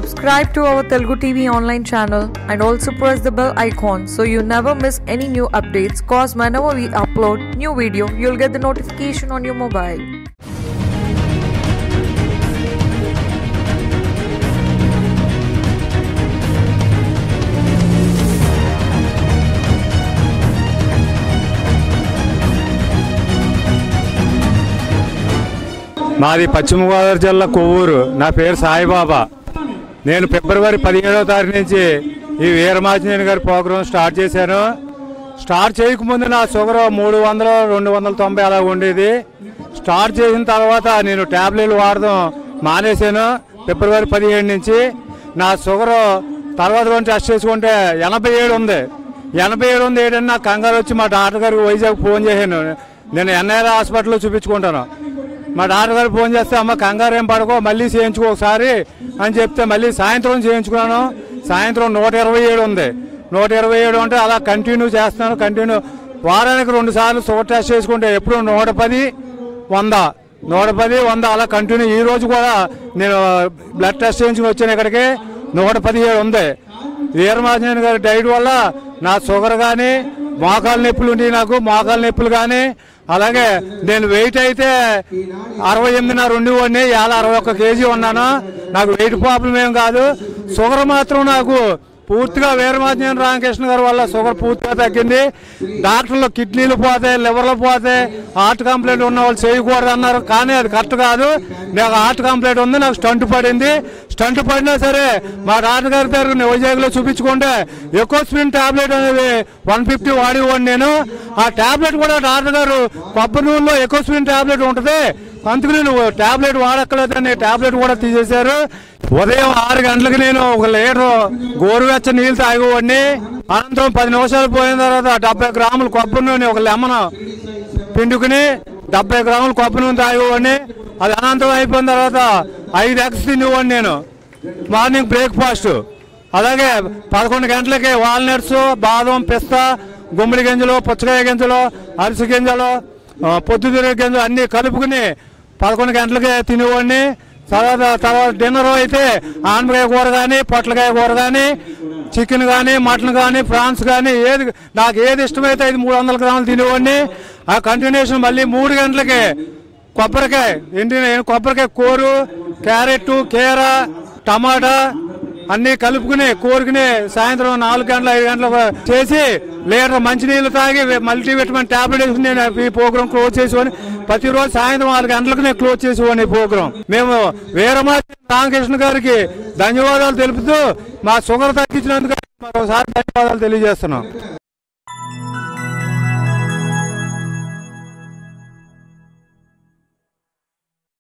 Subscribe to our Telugu TV online channel and also press the bell icon so you never miss any new updates, cause whenever we upload new video, you'll get the notification on your mobile. మాది పశ్చిమ గోదావరి జిల్లా కొవ్వూరు. నా పేరు సాయిబాబా. నేను ఫిబ్రవరి 17వ తారీఖు నుంచి ఈ వీరమాచినేని గారి ప్రోగ్రాం స్టార్ట్ చేశాను. స్టార్ట్ చేయకముందు నా షుగర్ 300 290 అలా ఉండేది. స్టార్ట్ చేసిన తర్వాత నేను ట్యాబ్లెట్లు వాడడం మానేశాను. ఫిబ్రవరి 17 నుంచి నా షుగర్ తర్వాత టెస్ట్ చేసుకుంటే 87 ఉంది. 87 ఉంది ఏంటంటే నాకు కంగారు వచ్చి మా డాక్టర్ గారికి వైజాగ్ ఫోన్ చేశాను. నేను ఎన్ఐఆర్ హాస్పిటల్లో చూపించుకుంటాను. మా డాక్టర్ గారు ఫోన్ చేస్తే అమ్మ కంగారు ఏం పడుకో, మళ్ళీ చేయించుకో ఒకసారి అని చెప్తే మళ్ళీ సాయంత్రం చేయించుకున్నాను. సాయంత్రం 127 ఉంది. 127 అంటే అలా కంటిన్యూ చేస్తున్నాను. కంటిన్యూ వారానికి 2 సార్లు షుగర్ టెస్ట్ చేసుకుంటే ఎప్పుడు 110 100 110 100 అలా కంటిన్యూ. ఈ రోజు కూడా నేను బ్లడ్ టెస్ట్ చేయించుకుని వచ్చాను. ఇక్కడికి 117 ఉంది. వీరమాచినేని గారి డైట్ వల్ల నా షుగర్ కానీ మోకాలు నొప్పులు ఉండేవి. నాకు మోకాలు నొప్పులు కానీ అలాగే నేను వెయిట్ అయితే 68.5 ఉండేవాడిని. ఇవాళ 61 కేజీ ఉన్నాను. నాకు వెయిట్ ప్రాబ్లం ఏం కాదు. షుగర్ మాత్రం నాకు పూర్తిగా వీరమాచినేని రామకృష్ణ గారి వల్ల షుగర్ పూర్తిగా తగ్గింది. డాక్టర్లు కిడ్నీలు పోతాయి, లివర్లు పోతాయి, హార్ట్ కంప్లైంట్ ఉన్న వాళ్ళు చేయకూడదు అన్నారు. కానీ అది కరెక్ట్ కాదు. నాకు హార్ట్ కంప్లైంట్ ఉంది, నాకు స్టంట్ పడింది. స్టంట్ పడినా సరే మా డాక్టర్ గారి దగ్గర వైజాగ్లో చూపించుకుంటే ఎకోస్ప్రిన్ టాబ్లెట్ అనేది 150 వాడేవాడిని నేను. ఆ టాబ్లెట్ కూడా డాక్టర్ గారు కొబ్బరి నూనెలో ఎకోస్ప్రిన్ టాబ్లెట్ ఉంటుంది, అందుకు నేను టాబ్లెట్ వాడక్కలేదని టాబ్లెట్ కూడా తీసేశారు. ఉదయం 6 గంటలకు నేను 1 లీటర్ గోరువెచ్చ నీళ్ళు తాగేవాడిని. అనంతరం 10 నిమిషాలు పోయిన తర్వాత 70 గ్రాములు కొబ్బరి నూనె, 1 లెమన్ పిండుకుని 70 గ్రాములు కొబ్బరి నూనె తాగేవాడిని. అది అనంతరం అయిపోయిన తర్వాత 5 ఎగ్స్ తినేవాడిని నేను మార్నింగ్ బ్రేక్ఫాస్ట్. అలాగే 11 గంటలకి వాల్నట్స్, బాదం, పిస్తా, గుమ్మడి గింజలు, పుచ్చకాయ గింజలు, అరిసి గింజలు, పొద్దుతిరిగే గింజలు అన్నీ కలుపుకుని 11 గంటలకి తినేవాడిని. తర్వాత డిన్నర్ అయితే ఆనపకాయ కూర కానీ, పొట్లకాయ కూర కానీ, చికెన్ కానీ, మటన్ కానీ, ప్రాన్స్ కానీ నాకు ఏది ఇష్టమైతే 300 గ్రాములు తినేవాడిని. ఆ కంటిన్యూషన్ మళ్ళీ 3 గంటలకి కొబ్బరికాయ కొబ్బరికాయ కూరు, క్యారెట్, కీర, టమాటా అన్నీ కలుపుకుని కోరుకుని సాయంత్రం 4 గంటలు 5 గంటలు చేసి లీటర్ మంచినీళ్ళు తాగి మల్టీవిటమిన్ టాబ్లెట్ వేసుకుని నేను ఈ ప్రోగ్రాం క్లోజ్ చేసేవాడిని. ప్రతిరోజు సాయంత్రం 6 గంటలకు నేను క్లోజ్ చేసేవాడిని ఈ ప్రోగ్రాం. మేము వీరమాచినేని రామకృష్ణ గారికి ధన్యవాదాలు తెలుపుతూ మా షుగర్ తగ్గించినందుకు మరోసారి ధన్యవాదాలు తెలియజేస్తున్నాం.